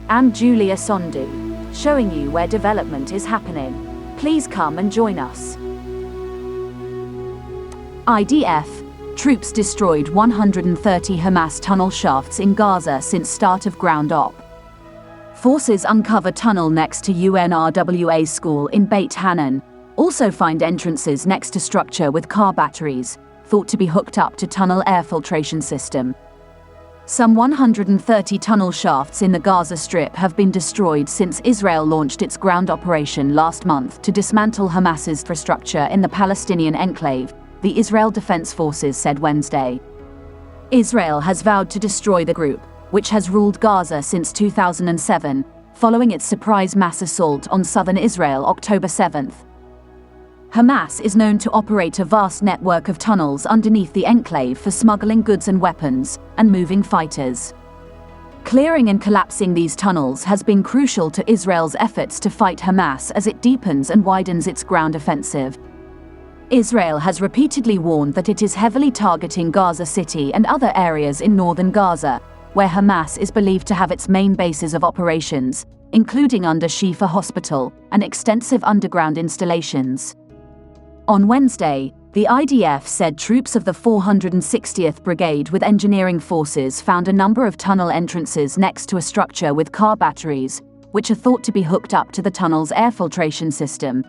and Julia Sondu, showing you where development is happening. Please come and join us. IDF. Troops destroyed 130 Hamas tunnel shafts in Gaza since start of ground op. Forces uncover tunnel next to UNRWA school in Beit Hanoun. Also find entrances next to structure with car batteries, thought to be hooked up to tunnel air filtration system. Some 130 tunnel shafts in the Gaza Strip have been destroyed since Israel launched its ground operation last month to dismantle Hamas's infrastructure in the Palestinian enclave, the Israel Defense Forces said Wednesday. Israel has vowed to destroy the group, which has ruled Gaza since 2007, following its surprise mass assault on southern Israel October 7. Hamas is known to operate a vast network of tunnels underneath the enclave for smuggling goods and weapons, and moving fighters. Clearing and collapsing these tunnels has been crucial to Israel's efforts to fight Hamas as it deepens and widens its ground offensive. Israel has repeatedly warned that it is heavily targeting Gaza City and other areas in northern Gaza, where Hamas is believed to have its main bases of operations, including under Shifa Hospital and extensive underground installations. On Wednesday, the IDF said troops of the 460th Brigade with engineering forces found a number of tunnel entrances next to a structure with car batteries, which are thought to be hooked up to the tunnel's air filtration system.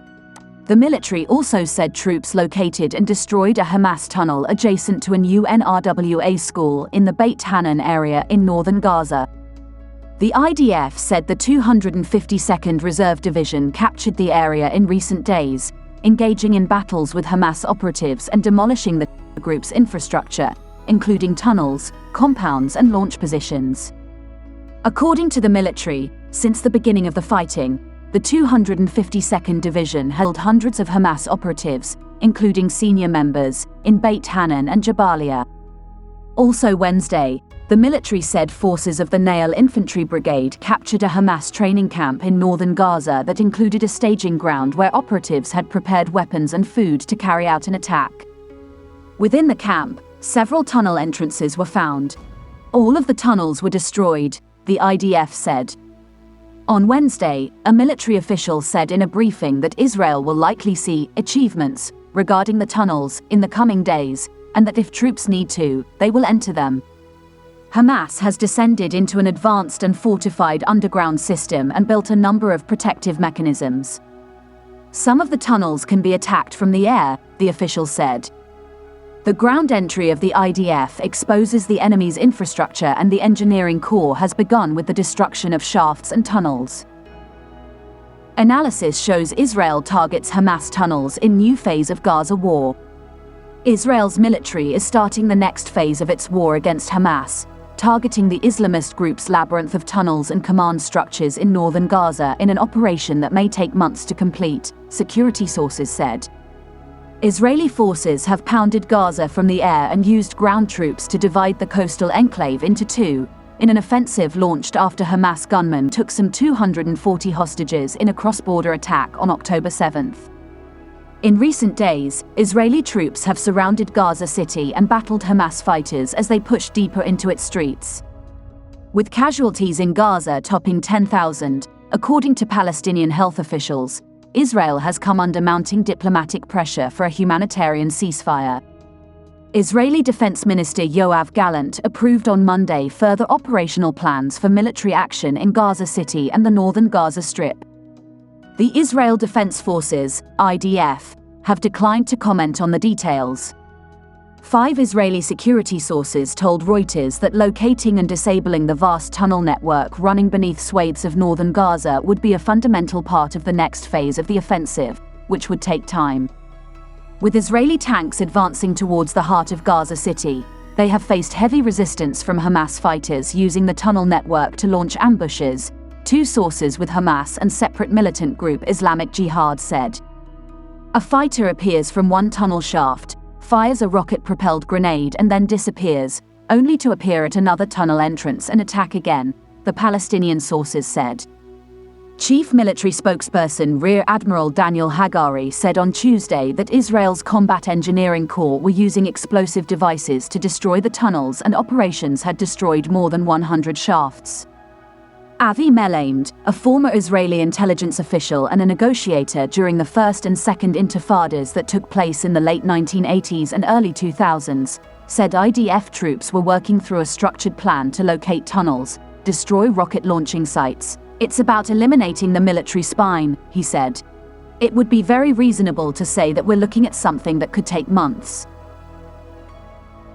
The military also said troops located and destroyed a Hamas tunnel adjacent to an UNRWA school in the Beit Hanoun area in northern Gaza. The IDF said the 252nd Reserve Division captured the area in recent days, engaging in battles with Hamas operatives and demolishing the group's infrastructure, including tunnels, compounds and launch positions. According to the military, since the beginning of the fighting, the 252nd Division held hundreds of Hamas operatives, including senior members, in Beit Hanoun and Jabalia. Also Wednesday, the military said forces of the Nail Infantry Brigade captured a Hamas training camp in northern Gaza that included a staging ground where operatives had prepared weapons and food to carry out an attack. Within the camp, several tunnel entrances were found. All of the tunnels were destroyed, the IDF said. On Wednesday, a military official said in a briefing that Israel will likely see achievements regarding the tunnels in the coming days, and that if troops need to, they will enter them. Hamas has descended into an advanced and fortified underground system and built a number of protective mechanisms. Some of the tunnels can be attacked from the air, the official said. The ground entry of the IDF exposes the enemy's infrastructure, and the engineering corps has begun with the destruction of shafts and tunnels. Analysis shows Israel targets Hamas tunnels in new phase of Gaza war. Israel's military is starting the next phase of its war against Hamas, targeting the Islamist group's labyrinth of tunnels and command structures in northern Gaza in an operation that may take months to complete, security sources said. Israeli forces have pounded Gaza from the air and used ground troops to divide the coastal enclave into two, in an offensive launched after Hamas gunmen took some 240 hostages in a cross-border attack on October 7. In recent days, Israeli troops have surrounded Gaza City and battled Hamas fighters as they pushed deeper into its streets. With casualties in Gaza topping 10,000, according to Palestinian health officials, Israel has come under mounting diplomatic pressure for a humanitarian ceasefire. Israeli Defense Minister Yoav Gallant approved on Monday further operational plans for military action in Gaza City and the northern Gaza Strip. The Israel Defense Forces, IDF, have declined to comment on the details. 5 Israeli security sources told Reuters that locating and disabling the vast tunnel network running beneath swathes of northern Gaza would be a fundamental part of the next phase of the offensive, which would take time. With Israeli tanks advancing towards the heart of Gaza City, they have faced heavy resistance from Hamas fighters using the tunnel network to launch ambushes, 2 sources with Hamas and separate militant group Islamic Jihad said. A fighter appears from one tunnel shaft, fires a rocket-propelled grenade and then disappears, only to appear at another tunnel entrance and attack again, the Palestinian sources said. Chief military spokesperson Rear Admiral Daniel Hagari said on Tuesday that Israel's Combat Engineering Corps were using explosive devices to destroy the tunnels and operations had destroyed more than 100 shafts. Avi Melamed, a former Israeli intelligence official and a negotiator during the First and Second Intifadas that took place in the late 1980s and early 2000s, said IDF troops were working through a structured plan to locate tunnels, destroy rocket launching sites. It's about eliminating the military spine, he said. It would be very reasonable to say that we're looking at something that could take months.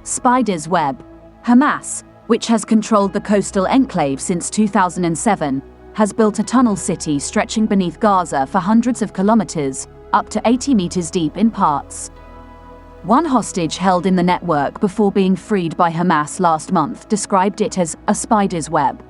Spider's web. Hamas, which has controlled the coastal enclave since 2007, has built a tunnel city stretching beneath Gaza for hundreds of kilometers, up to 80 meters deep in parts. One hostage held in the network before being freed by Hamas last month described it as a spider's web.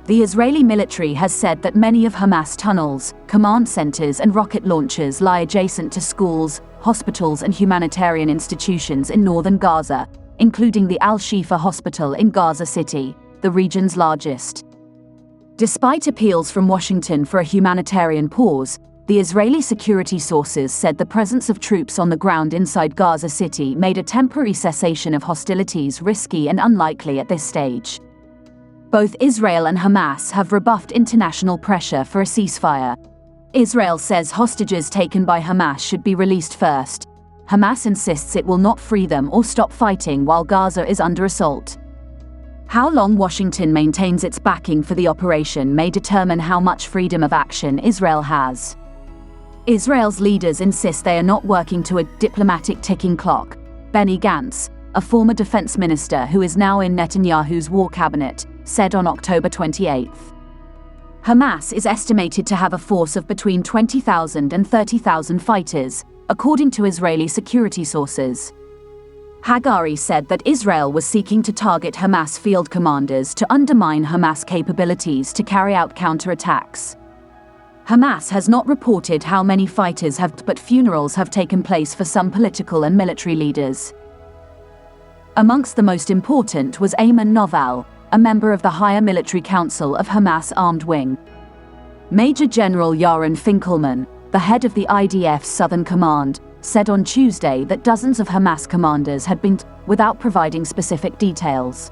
The Israeli military has said that many of Hamas tunnels, command centers and rocket launchers lie adjacent to schools, hospitals and humanitarian institutions in northern Gaza, including the Al-Shifa hospital in Gaza City, the region's largest. Despite appeals from Washington for a humanitarian pause, the Israeli security sources said the presence of troops on the ground inside Gaza City made a temporary cessation of hostilities risky and unlikely at this stage. Both Israel and Hamas have rebuffed international pressure for a ceasefire. Israel says hostages taken by Hamas should be released first. Hamas insists it will not free them or stop fighting while Gaza is under assault. How long Washington maintains its backing for the operation may determine how much freedom of action Israel has. Israel's leaders insist they are not working to a diplomatic ticking clock. Benny Gantz, a former defense minister who is now in Netanyahu's war cabinet, said on October 28. Hamas is estimated to have a force of between 20,000 and 30,000 fighters, according to Israeli security sources. Haggari said that Israel was seeking to target Hamas field commanders to undermine Hamas capabilities to carry out counterattacks. Hamas has not reported how many fighters have, but funerals have taken place for some political and military leaders. Amongst the most important was Ayman Noval, a member of the Higher Military Council of Hamas armed wing. Major General Yaron Finkelman, the head of the IDF's Southern Command, said on Tuesday that dozens of Hamas commanders had been without providing specific details.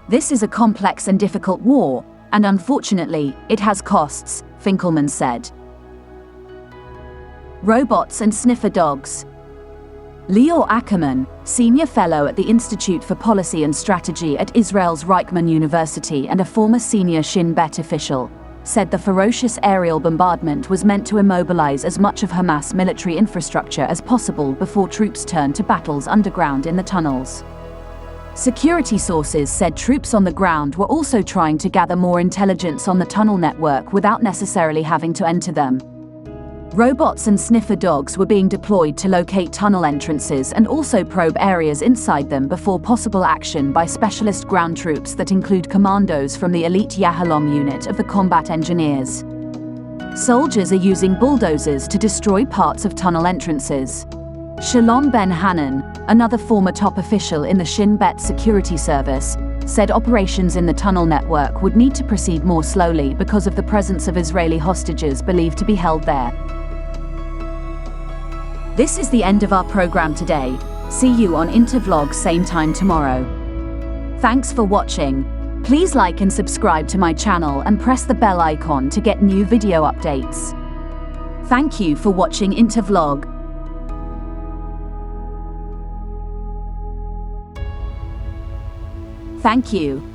This is a complex and difficult war, and unfortunately, it has costs, Finkelman said. Robots and sniffer dogs. Lior Akerman, senior fellow at the Institute for Policy and Strategy at Israel's Reichman University and a former senior Shin Bet official, said the ferocious aerial bombardment was meant to immobilize as much of Hamas military infrastructure as possible before troops turned to battles underground in the tunnels. Security sources said troops on the ground were also trying to gather more intelligence on the tunnel network without necessarily having to enter them. Robots and sniffer dogs were being deployed to locate tunnel entrances and also probe areas inside them before possible action by specialist ground troops that include commandos from the elite Yahalom unit of the combat engineers. Soldiers are using bulldozers to destroy parts of tunnel entrances. Shalom Ben Hanan, another former top official in the Shin Bet security service, said operations in the tunnel network would need to proceed more slowly because of the presence of Israeli hostages believed to be held there. This is the end of our program today. See you on Intervlog same time tomorrow. Thanks for watching. Please like and subscribe to my channel and press the bell icon to get new video updates. Thank you for watching Intervlog. Thank you.